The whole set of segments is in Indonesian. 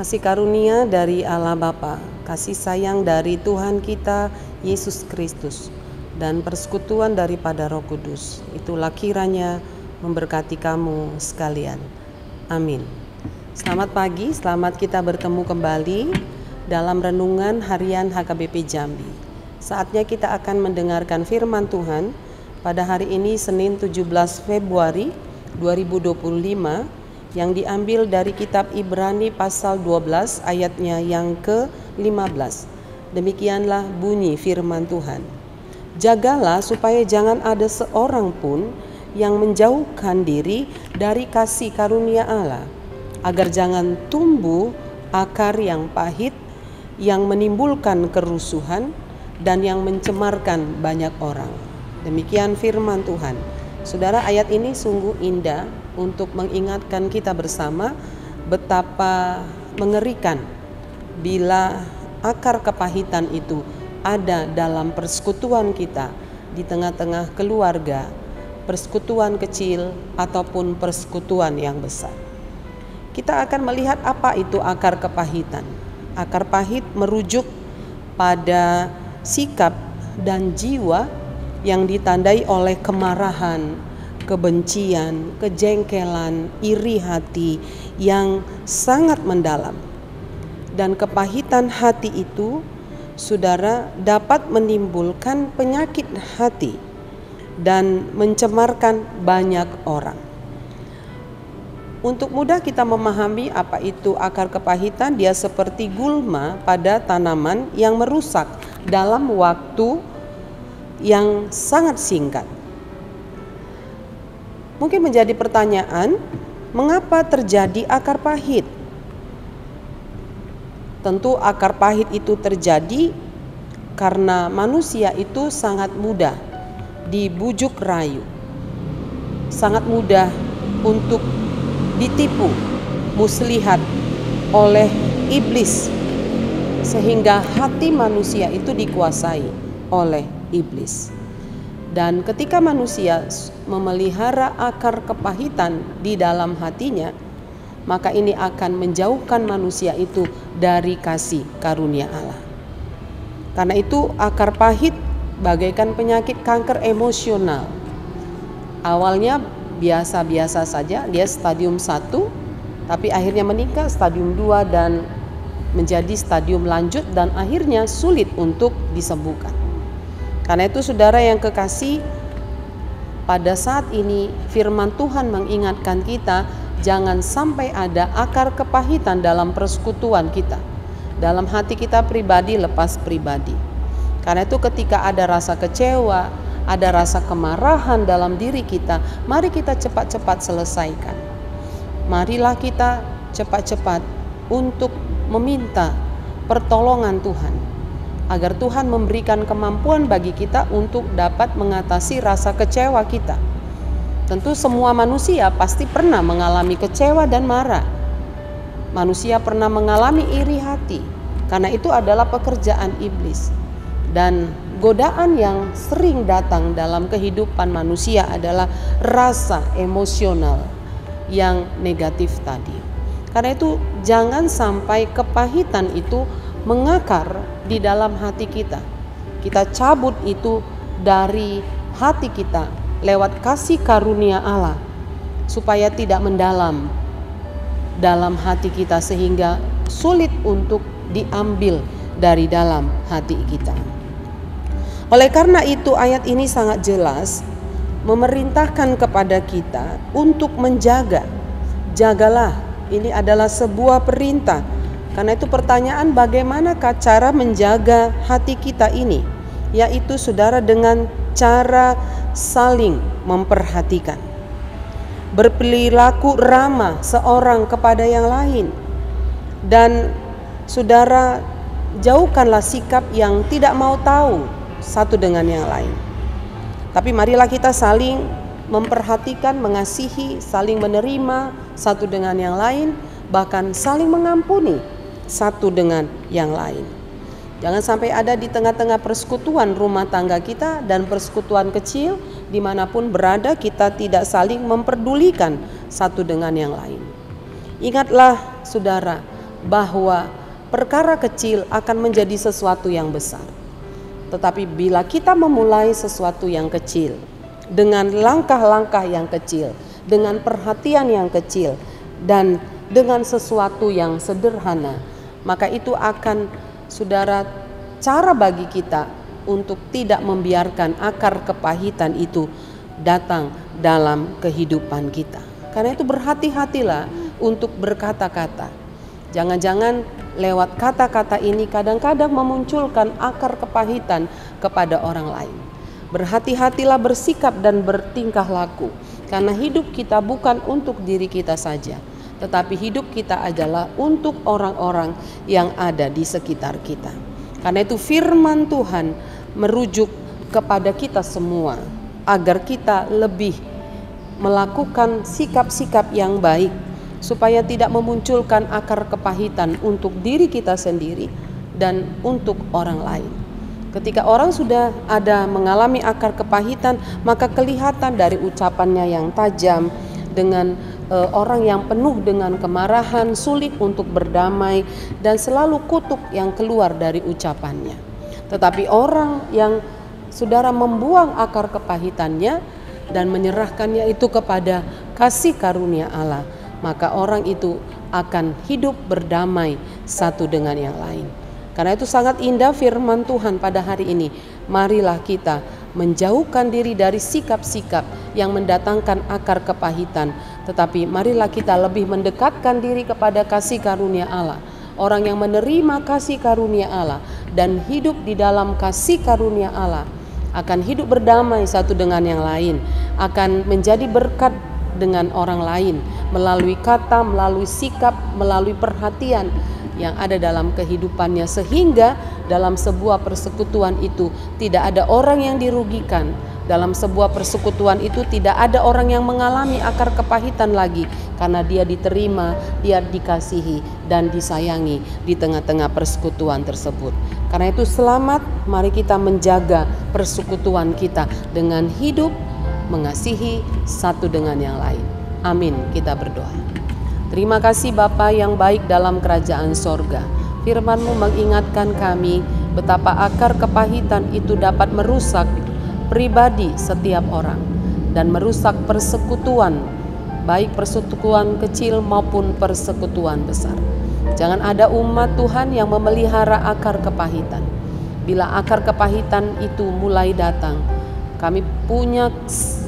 Kasih karunia dari Allah Bapa, kasih sayang dari Tuhan kita Yesus Kristus, dan persekutuan daripada Roh Kudus, itulah kiranya memberkati kamu sekalian. Amin. Selamat pagi, selamat kita bertemu kembali dalam renungan harian HKBP Jambi. Saatnya kita akan mendengarkan firman Tuhan pada hari ini Senin 17 Februari 2025 yang diambil dari kitab Ibrani pasal 12 ayatnya yang ke-15. Demikianlah bunyi firman Tuhan. Jagalah supaya jangan ada seorang pun yang menjauhkan diri dari kasih karunia Allah, agar jangan tumbuh akar yang pahit yang menimbulkan kerusuhan dan yang mencemarkan banyak orang. Demikian firman Tuhan. Saudara, ayat ini sungguh indah untuk mengingatkan kita bersama betapa mengerikan bila akar kepahitan itu ada dalam persekutuan kita di tengah-tengah keluarga, persekutuan kecil ataupun persekutuan yang besar. Kita akan melihat apa itu akar kepahitan. Akar pahit merujuk pada sikap dan jiwa yang ditandai oleh kemarahan, kebencian, kejengkelan, iri hati yang sangat mendalam. Dan kepahitan hati itu, saudara, dapat menimbulkan penyakit hati dan mencemarkan banyak orang. Untuk mudah kita memahami apa itu akar kepahitan, dia seperti gulma pada tanaman yang merusak dalam waktu yang sangat singkat. Mungkin menjadi pertanyaan, mengapa terjadi akar pahit? Tentu akar pahit itu terjadi karena manusia itu sangat mudah dibujuk rayu, sangat mudah untuk ditipu muslihat oleh iblis, sehingga hati manusia itu dikuasai oleh iblis. Dan ketika manusia memelihara akar kepahitan di dalam hatinya, maka ini akan menjauhkan manusia itu dari kasih karunia Allah. Karena itu akar pahit bagaikan penyakit kanker emosional. Awalnya biasa-biasa saja, dia stadium 1, tapi akhirnya meningkat stadium 2 dan menjadi stadium lanjut dan akhirnya sulit untuk disembuhkan. Karena itu saudara yang kekasih, pada saat ini firman Tuhan mengingatkan kita jangan sampai ada akar kepahitan dalam persekutuan kita, dalam hati kita pribadi lepas pribadi. Karena itu ketika ada rasa kecewa, ada rasa kemarahan dalam diri kita, mari kita cepat-cepat selesaikan. Marilah kita cepat-cepat untuk meminta pertolongan Tuhan, agar Tuhan memberikan kemampuan bagi kita untuk dapat mengatasi rasa kecewa kita. Tentu semua manusia pasti pernah mengalami kecewa dan marah. Manusia pernah mengalami iri hati, karena itu adalah pekerjaan iblis. Dan godaan yang sering datang dalam kehidupan manusia adalah rasa emosional yang negatif tadi. Karena itu jangan sampai kepahitan itu mengakar di dalam hati kita. Kita cabut itu dari hati kita lewat kasih karunia Allah, supaya tidak mendalam dalam hati kita sehingga sulit untuk diambil dari dalam hati kita. Oleh karena itu ayat ini sangat jelas memerintahkan kepada kita untuk menjaga. Jagalah, ini adalah sebuah perintah. Karena itu pertanyaan, bagaimanakah cara menjaga hati kita ini? Yaitu saudara dengan cara saling memperhatikan, berperilaku ramah seorang kepada yang lain. Dan saudara jauhkanlah sikap yang tidak mau tahu satu dengan yang lain. Tapi marilah kita saling memperhatikan, mengasihi, saling menerima satu dengan yang lain, bahkan saling mengampuni satu dengan yang lain. Jangan sampai ada di tengah-tengah persekutuan rumah tangga kita dan persekutuan kecil, dimanapun berada, kita tidak saling memperdulikan satu dengan yang lain. Ingatlah saudara, bahwa perkara kecil akan menjadi sesuatu yang besar. Tetapi bila kita memulai sesuatu yang kecil, dengan langkah-langkah yang kecil, dengan perhatian yang kecil, dan dengan sesuatu yang sederhana, maka itu akan, saudara, cara bagi kita untuk tidak membiarkan akar kepahitan itu datang dalam kehidupan kita. Karena itu berhati-hatilah untuk berkata-kata. Jangan-jangan lewat kata-kata ini kadang-kadang memunculkan akar kepahitan kepada orang lain. Berhati-hatilah bersikap dan bertingkah laku, karena hidup kita bukan untuk diri kita saja, tetapi hidup kita adalah untuk orang-orang yang ada di sekitar kita. Karena itu firman Tuhan merujuk kepada kita semua agar kita lebih melakukan sikap-sikap yang baik, supaya tidak memunculkan akar kepahitan untuk diri kita sendiri dan untuk orang lain. Ketika orang sudah ada mengalami akar kepahitan, maka kelihatan dari ucapannya yang tajam, dengan orang yang penuh dengan kemarahan, sulit untuk berdamai, dan selalu kutuk yang keluar dari ucapannya. Tetapi orang yang saudara membuang akar kepahitannya dan menyerahkannya itu kepada kasih karunia Allah, maka orang itu akan hidup berdamai satu dengan yang lain. Karena itu sangat indah firman Tuhan pada hari ini. Marilah kita menjauhkan diri dari sikap-sikap yang mendatangkan akar kepahitan, tetapi marilah kita lebih mendekatkan diri kepada kasih karunia Allah. Orang yang menerima kasih karunia Allah dan hidup di dalam kasih karunia Allah akan hidup berdamai satu dengan yang lain, akan menjadi berkat dengan orang lain, melalui kata, melalui sikap, melalui perhatian yang ada dalam kehidupannya, sehingga dalam sebuah persekutuan itu tidak ada orang yang dirugikan. Dalam sebuah persekutuan itu tidak ada orang yang mengalami akar kepahitan lagi, karena dia diterima, dia dikasihi dan disayangi di tengah-tengah persekutuan tersebut. Karena itu selamat, mari kita menjaga persekutuan kita dengan hidup mengasihi satu dengan yang lain. Amin, kita berdoa. Terima kasih Bapa yang baik dalam kerajaan sorga. Firman-Mu mengingatkan kami betapa akar kepahitan itu dapat merusak pribadi setiap orang dan merusak persekutuan, baik persekutuan kecil maupun persekutuan besar. Jangan ada umat Tuhan yang memelihara akar kepahitan. Bila akar kepahitan itu mulai datang, kami punya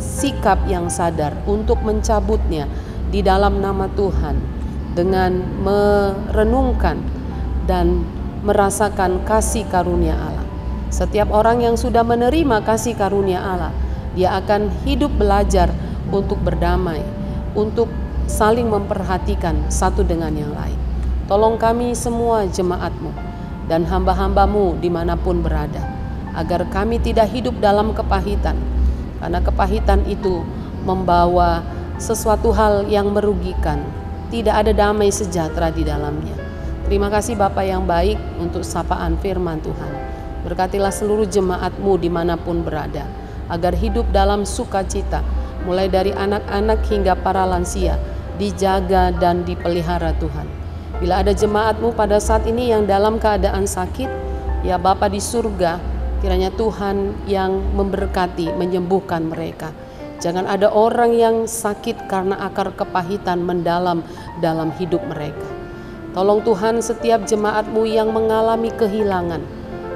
sikap yang sadar untuk mencabutnya di dalam nama Tuhan, dengan merenungkan dan merasakan kasih karunia Allah. Setiap orang yang sudah menerima kasih karunia Allah, dia akan hidup belajar untuk berdamai, untuk saling memperhatikan satu dengan yang lain. Tolong kami semua jemaat-Mu dan hamba-hamba-Mu dimanapun berada, agar kami tidak hidup dalam kepahitan, karena kepahitan itu membawa sesuatu hal yang merugikan. Tidak ada damai sejahtera di dalamnya. Terima kasih Bapa yang baik untuk sapaan firman Tuhan. Berkatilah seluruh jemaat-Mu dimanapun berada, agar hidup dalam sukacita, mulai dari anak-anak hingga para lansia, dijaga dan dipelihara Tuhan. Bila ada jemaat-Mu pada saat ini yang dalam keadaan sakit, ya Bapa di surga, kiranya Tuhan yang memberkati, menyembuhkan mereka. Jangan ada orang yang sakit karena akar kepahitan mendalam dalam hidup mereka. Tolong Tuhan setiap jemaat-Mu yang mengalami kehilangan,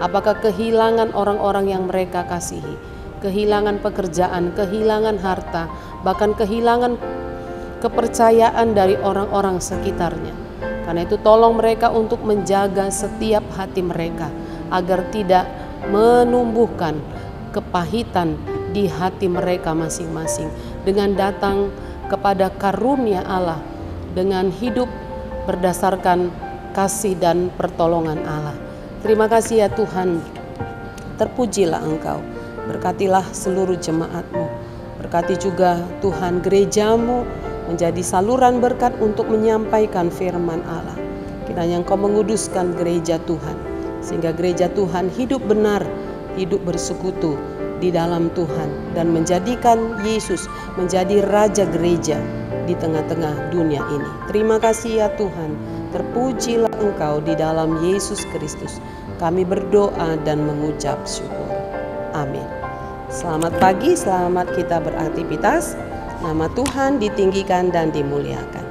apakah kehilangan orang-orang yang mereka kasihi, kehilangan pekerjaan, kehilangan harta, bahkan kehilangan kepercayaan dari orang-orang sekitarnya. Karena itu tolong mereka untuk menjaga setiap hati mereka, agar tidak menumbuhkan kepahitan di hati mereka masing-masing, dengan datang kepada karunia Allah, dengan hidup berdasarkan kasih dan pertolongan Allah. Terima kasih ya Tuhan. Terpujilah Engkau. Berkatilah seluruh jemaat-Mu. Berkati juga Tuhan gereja-Mu menjadi saluran berkat untuk menyampaikan firman Allah. Kiranya Engkau menguduskan gereja Tuhan, sehingga gereja Tuhan hidup benar, hidup bersekutu di dalam Tuhan, dan menjadikan Yesus menjadi Raja gereja di tengah-tengah dunia ini. Terima kasih ya Tuhan. Terpujilah Engkau di dalam Yesus Kristus. Kami berdoa dan mengucap syukur. Amin. Selamat pagi, selamat kita beraktivitas. Nama Tuhan ditinggikan dan dimuliakan.